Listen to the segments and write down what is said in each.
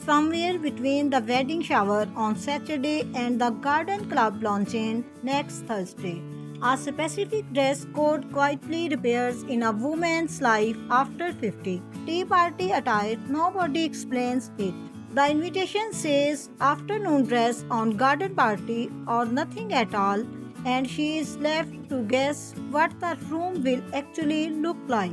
somewhere between the wedding shower on Saturday and the garden club launching next Thursday. A specific dress code quietly appears in a woman's life after 50. Tea party attire, nobody explains it. The invitation says afternoon dress on garden party or nothing at all, and she is left to guess what the room will actually look like.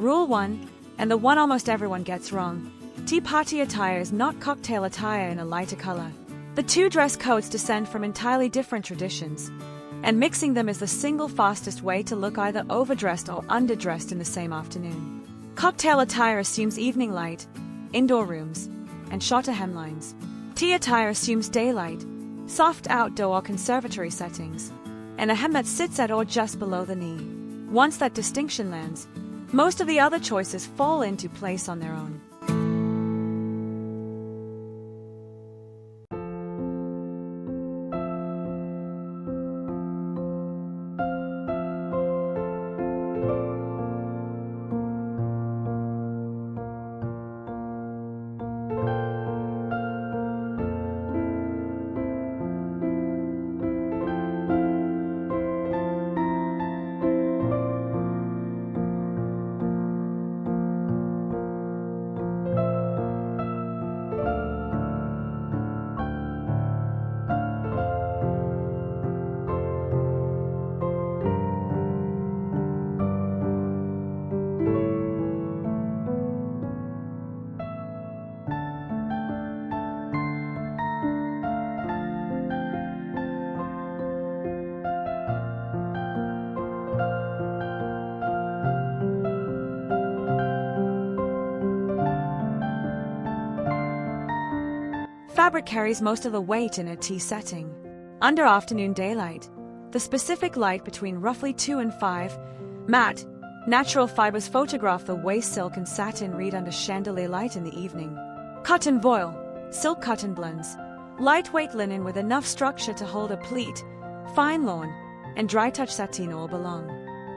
Rule 1, and the one almost everyone gets wrong. Tea party attire is not cocktail attire in a lighter color. The two dress codes descend from entirely different traditions, and mixing them is the single fastest way to look either overdressed or underdressed in the same afternoon. Cocktail attire assumes evening light, indoor rooms, and shorter hemlines. Tea attire assumes daylight, soft outdoor or conservatory settings, and a hem that sits at or just below the knee. Once that distinction lands, most of the other choices fall into place on their own. Fabric carries most of the weight in a tea setting. Under afternoon daylight, the specific light between roughly 2 and 5, matte, natural fibers photograph the way silk and satin read under chandelier light in the evening. Cotton voile, silk cotton blends, lightweight linen with enough structure to hold a pleat, fine lawn, and dry touch sateen all belong.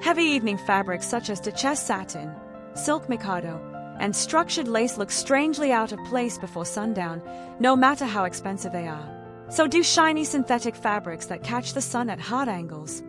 Heavy evening fabrics such as duchesse satin, silk mikado, and structured lace look strangely out of place before sundown, no matter how expensive they are. So do shiny synthetic fabrics that catch the sun at hard angles.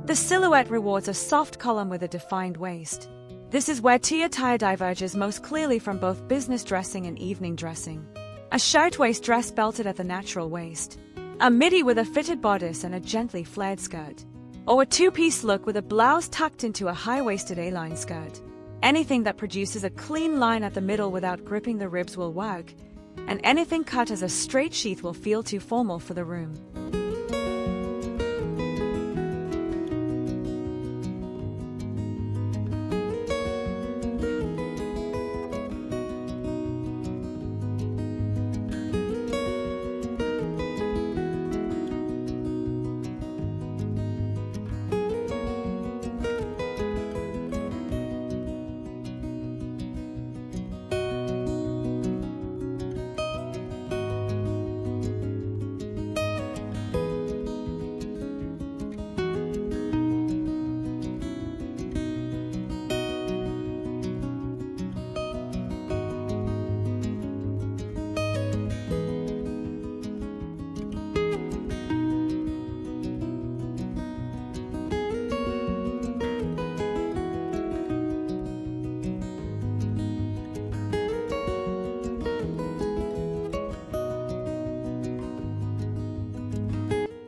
The silhouette rewards a soft column with a defined waist. This is where tea attire diverges most clearly from both business dressing and evening dressing. A shirtwaist dress belted at the natural waist, a midi with a fitted bodice and a gently flared skirt, or a two-piece look with a blouse tucked into a high-waisted A-line skirt. Anything that produces a clean line at the middle without gripping the ribs will work, and anything cut as a straight sheath will feel too formal for the room.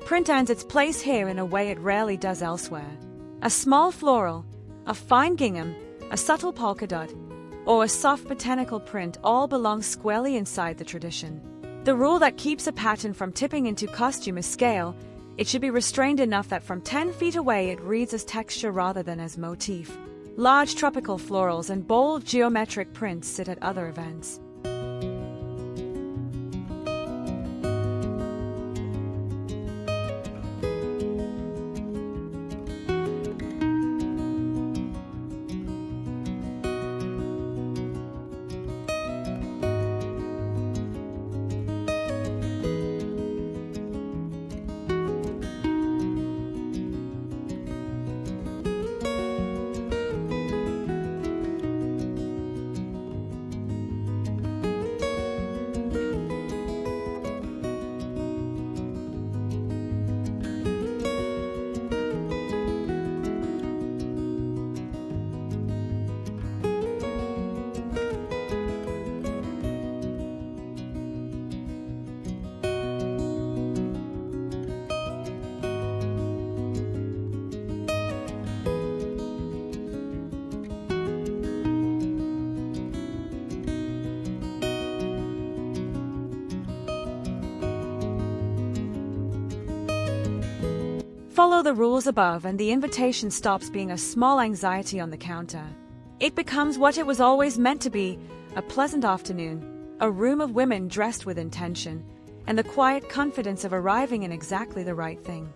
Print earns its place here in a way it rarely does elsewhere. A small floral, a fine gingham, a subtle polka dot, or a soft botanical print all belong squarely inside the tradition. The rule that keeps a pattern from tipping into costume is scale. It should be restrained enough that from 10 feet away it reads as texture rather than as motif. Large tropical florals and bold geometric prints sit at other events. Follow the rules above and the invitation stops being a small anxiety on the counter. It becomes what it was always meant to be, a pleasant afternoon, a room of women dressed with intention, and the quiet confidence of arriving in exactly the right thing.